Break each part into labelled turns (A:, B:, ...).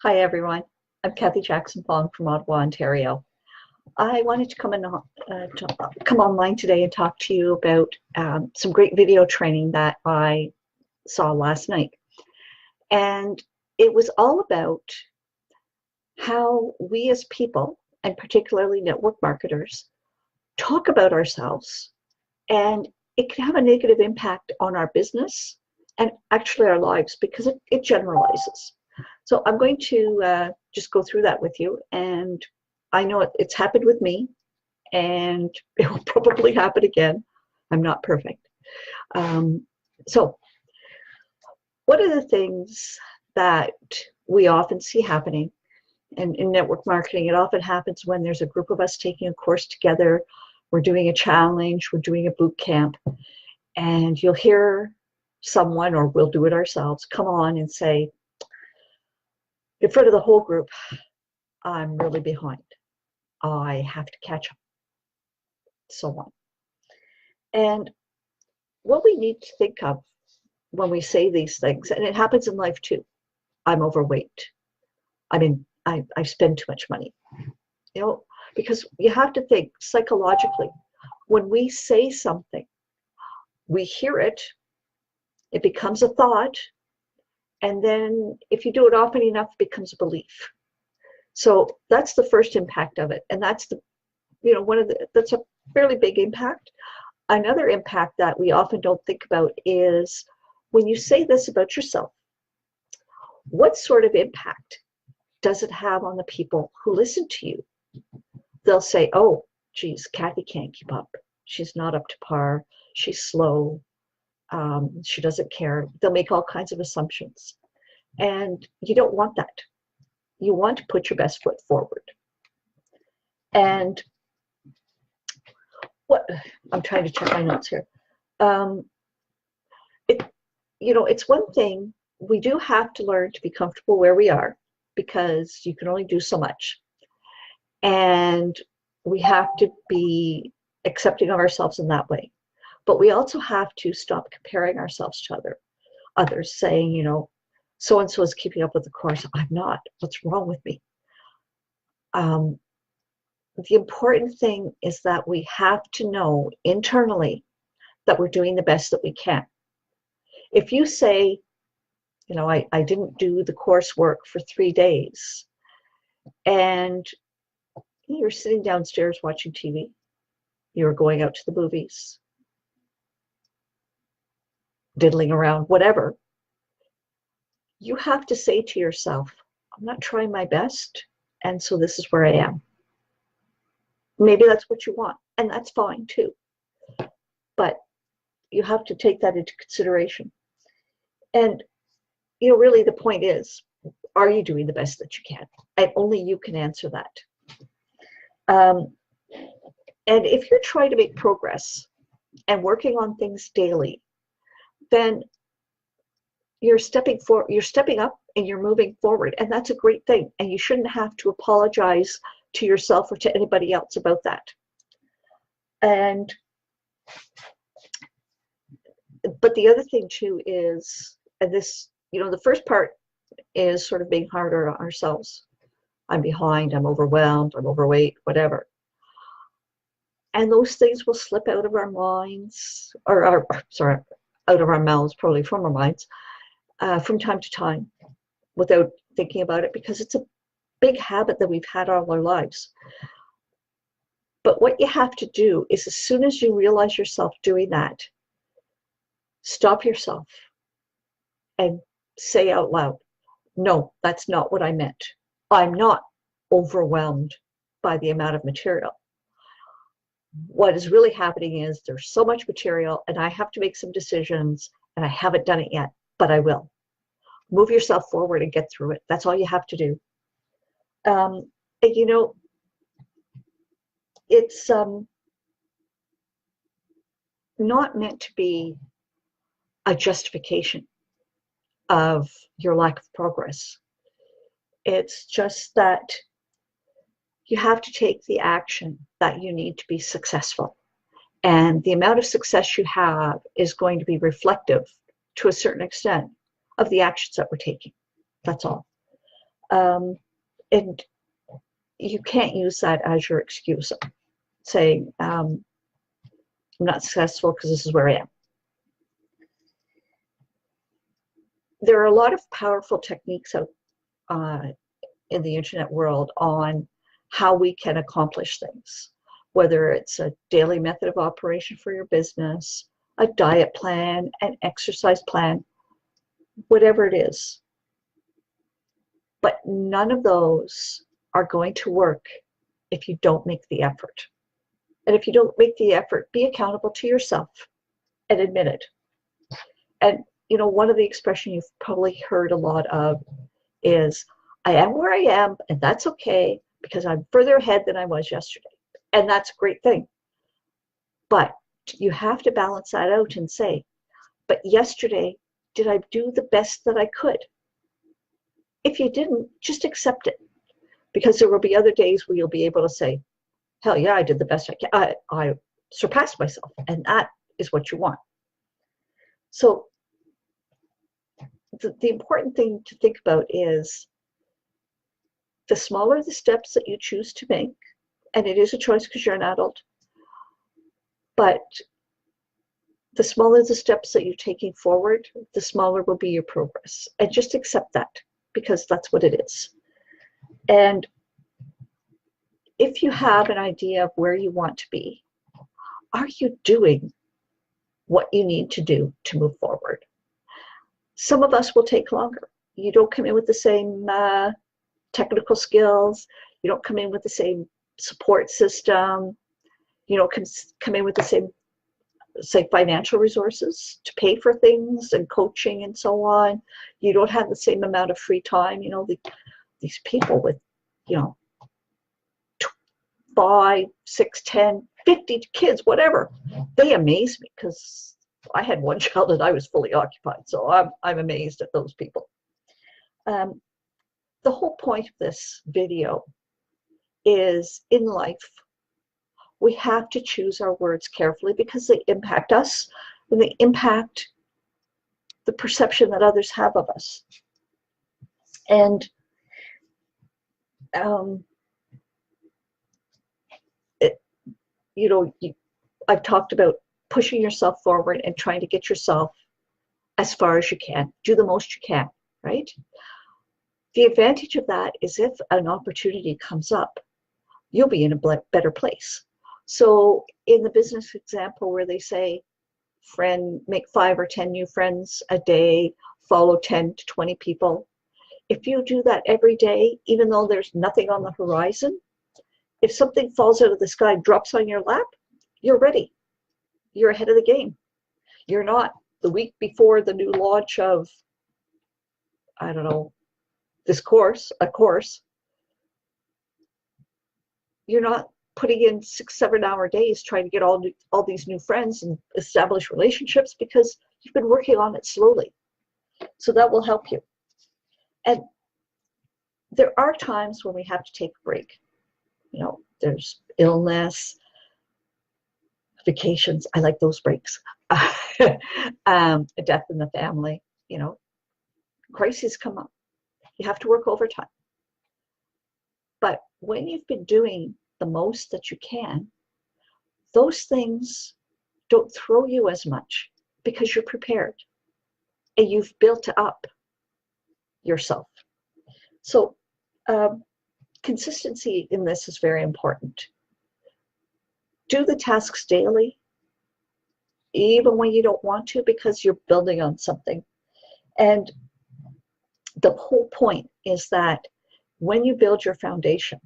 A: Hi everyone, I'm Kathy Jackson Fong from Ottawa, Ontario. I wanted to come online today and talk to you about some great video training that I saw last night. And it was all about how we as people, and particularly network marketers, talk about ourselves, and it can have a negative impact on our business and actually our lives because it generalizes. So I'm going to just go through that with you. And I know it's happened with me, and it will probably happen again. I'm not perfect. So one of the things that we often see happening in network marketing, it often happens when there's a group of us taking a course together, we're doing a challenge, we're doing a boot camp, and you'll hear someone, or we'll do it ourselves, come on and say, in front of the whole group, I'm really behind. I have to catch up, so on. And what we need to think of when we say these things, and it happens in life too, I'm overweight. I spend too much money. Because you have to think psychologically. When we say something, we hear it, it becomes a thought, and then if you do it often enough, it becomes a belief. So that's the first impact of it, and that's that's a fairly big impact. Another impact that we often don't think about is when you say this about yourself, what sort of impact does it have on the people who listen to you? They'll say, oh, geez, Kathy can't keep up. She's not up to par. She's slow. She doesn't care. They'll make all kinds of assumptions. And you don't want that. You want to put your best foot forward. And I'm trying to check my notes here. It's one thing, we do have to learn to be comfortable where we are because you can only do so much. And we have to be accepting of ourselves in that way. But we also have to stop comparing ourselves to others, saying, so-and-so is keeping up with the course. I'm not. What's wrong with me? The important thing is that we have to know internally that we're doing the best that we can. If you say, I didn't do the coursework for 3 days, and you're sitting downstairs watching TV, you're going out to the movies, diddling around, whatever, you have to say to yourself, I'm not trying my best, and so this is where I am. Maybe that's what you want, and that's fine too. But you have to take that into consideration. And, really the point is, are you doing the best that you can? And only you can answer that. And if you're trying to make progress and working on things daily, then you're stepping up and you're moving forward. And that's a great thing. And you shouldn't have to apologize to yourself or to anybody else about that. But the other thing too is, and this, the first part is sort of being harder on ourselves. I'm behind, I'm overwhelmed, I'm overweight, whatever. And those things will slip out of our minds, out of our mouths, probably from our minds, from time to time, without thinking about it, because it's a big habit that we've had all our lives. But what you have to do is, as soon as you realize yourself doing that, stop yourself and say out loud, no, that's not what I meant. I'm not overwhelmed by the amount of material. What is really happening is there's so much material and I have to make some decisions and I haven't done it yet, but I will. Move yourself forward and get through it. That's all you have to do. And it's not meant to be a justification of your lack of progress. It's just that you have to take the action that you need to be successful. And the amount of success you have is going to be reflective, to a certain extent, of the actions that we're taking. That's all. And you can't use that as your excuse, saying, I'm not successful because this is where I am. There are a lot of powerful techniques out in the internet world on how we can accomplish things, whether it's a daily method of operation for your business, a diet plan, an exercise plan, whatever it is. But none of those are going to work if you don't make the effort. And if you don't make the effort, be accountable to yourself and admit it. And, you know, one of the expressions you've probably heard a lot of is, I am where I am, and that's okay, because I'm further ahead than I was yesterday. And that's a great thing. But you have to balance that out and say, but yesterday, did I do the best that I could? If you didn't, just accept it. Because there will be other days where you'll be able to say, hell yeah, I did the best I can. I surpassed myself. And that is what you want. So the important thing to think about is the smaller the steps that you choose to make, and it is a choice because you're an adult, but the smaller the steps that you're taking forward, the smaller will be your progress. And just accept that, because that's what it is. And if you have an idea of where you want to be, are you doing what you need to do to move forward? Some of us will take longer. You don't come in with the same technical skills. You don't come in with the same support system. You don't come in with the same, say, financial resources to pay for things and coaching and so on. You don't have the same amount of free time. You know, these people with, you know, 5, 6, 10, 50 kids, whatever, they amaze me, because I had one child and I was fully occupied. So I'm amazed at those people. The whole point of this video is, in life, we have to choose our words carefully, because they impact us and they impact the perception that others have of us. And you know, I've talked about pushing yourself forward and trying to get yourself as far as you can, do the most you can, right? The advantage of that is, if an opportunity comes up, you'll be in a better place. So in the business example where they say, make 5 or 10 new friends a day, follow 10 to 20 people. If you do that every day, even though there's nothing on the horizon, if something falls out of the sky, drops on your lap, you're ready. You're ahead of the game. You're not the week before the new launch of, I don't know, a course. You're not putting in 6-7 hour days trying to get all these new friends and establish relationships, because you've been working on it slowly. So that will help you. And there are times when we have to take a break. You know, there's illness, vacations. I like those breaks. A death in the family. You know, crises come up. You have to work overtime. But when you've been doing the most that you can, those things don't throw you as much, because you're prepared and you've built up yourself. So consistency in this is very important. Do the tasks daily, even when you don't want to, because you're building on something. And the whole point is that when you build your foundation,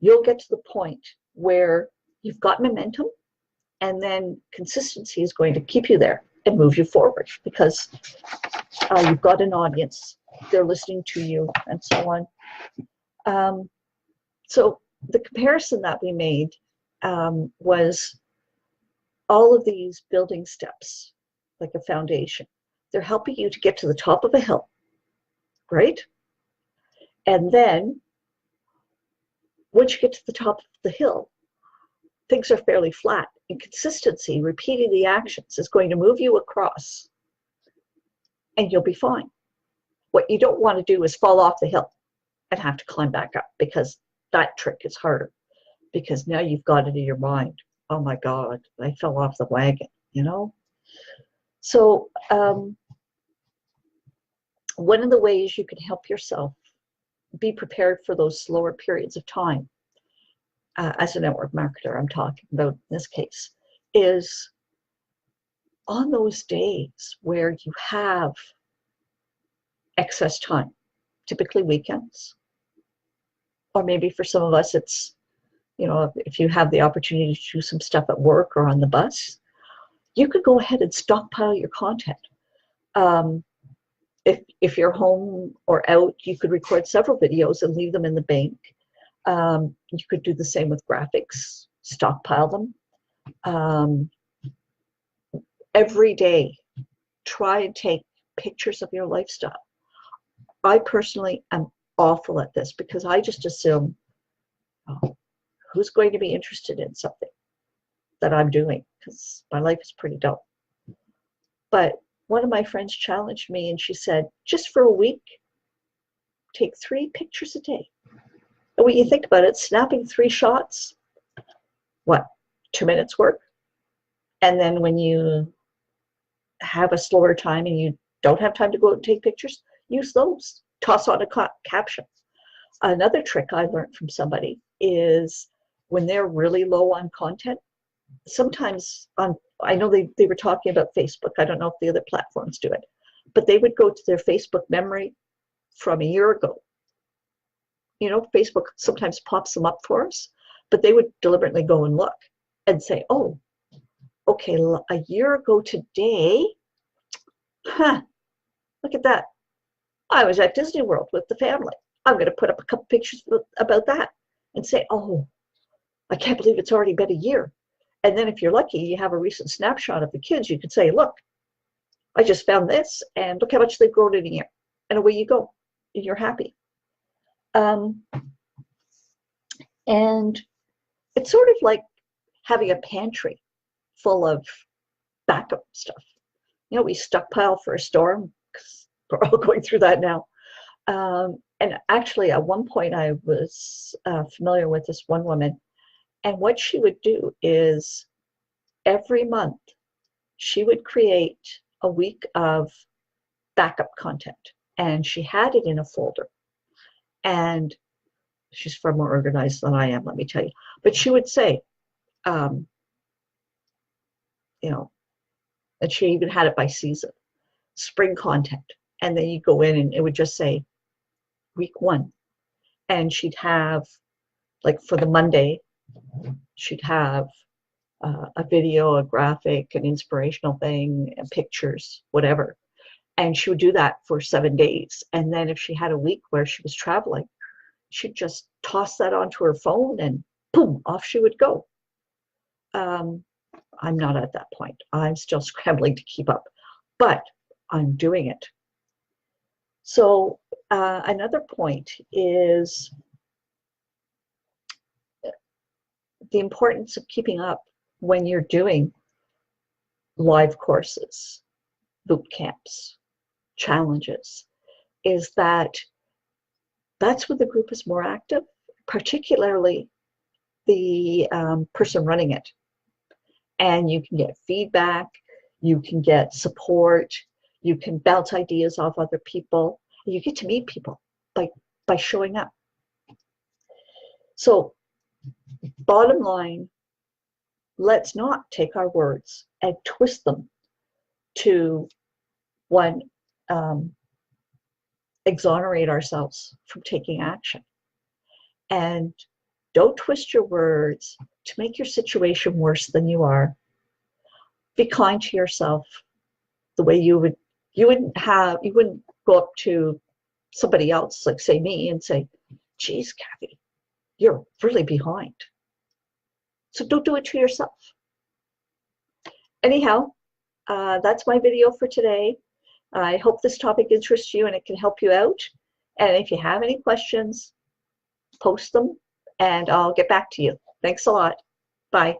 A: you'll get to the point where you've got momentum, and then consistency is going to keep you there and move you forward, because you've got an audience, they're listening to you, and so on. So the comparison that we made was all of these building steps, like a foundation. They're helping you to get to the top of a hill, right? And then once you get to the top of the hill, things are fairly flat. And consistency, repeating the actions, is going to move you across, and you'll be fine. What you don't want to do is fall off the hill and have to climb back up, because that trick is harder, because now you've got it in your mind. Oh my God, I fell off the wagon, you know? So one of the ways you can help yourself be prepared for those slower periods of time, as a network marketer I'm talking about in this case, is on those days where you have excess time, typically weekends, or maybe for some of us it's, you know, if you have the opportunity to do some stuff at work or on the bus, you could go ahead and stockpile your content. If you're home or out, you could record several videos and leave them in the bank. You could do the same with graphics, stockpile them. Every day, try and take pictures of your lifestyle. I personally am awful at this, because I just assume, oh, who's going to be interested in something that I'm doing, because my life is pretty dull. But one of my friends challenged me, and she said, just for a week, take 3 pictures a day. And when you think about it, snapping 3 shots, what, 2 minutes work? And then when you have a slower time and you don't have time to go out and take pictures, use those. Toss on a caption. Another trick I learned from somebody is when they're really low on content, sometimes I know they were talking about Facebook. I don't know if the other platforms do it, but they would go to their Facebook memory from a year ago. You know, Facebook sometimes pops them up for us, but they would deliberately go and look and say, oh, okay, a year ago today, look at that. I was at Disney World with the family. I'm going to put up a couple pictures about that and say, oh, I can't believe it's already been a year. And then if you're lucky, you have a recent snapshot of the kids. You could say, look, I just found this, and look how much they've grown in a year. And away you go, and you're happy. And it's sort of like having a pantry full of backup stuff. You know, we stockpile for a storm, because we're all going through that now. And actually, at one point, I was familiar with this one woman. And what she would do is every month, she would create a week of backup content. And she had it in a folder. And she's far more organized than I am, let me tell you. But she would say, you know, and she even had it by season, spring content. And then you go in and it would just say week 1. And she'd have, like for the Monday, she'd have a video, a graphic, an inspirational thing, and pictures, whatever. And she would do that for 7 days. And then if she had a week where she was traveling, she'd just toss that onto her phone and boom, off she would go. I'm not at that point. I'm still scrambling to keep up, but I'm doing it. So another point is the importance of keeping up when you're doing live courses, boot camps, challenges, is that's when the group is more active, particularly the person running it. And you can get feedback, you can get support, you can bounce ideas off other people, and you get to meet people by showing up. So bottom line, let's not take our words and twist them to one, exonerate ourselves from taking action. And don't twist your words to make your situation worse than you are. Be kind to yourself the way you wouldn't go up to somebody else, like say me, and say, geez, Kathy, you're really behind. So don't do it to yourself. Anyhow, that's my video for today. I hope this topic interests you and it can help you out. And if you have any questions, post them and I'll get back to you. Thanks a lot. Bye.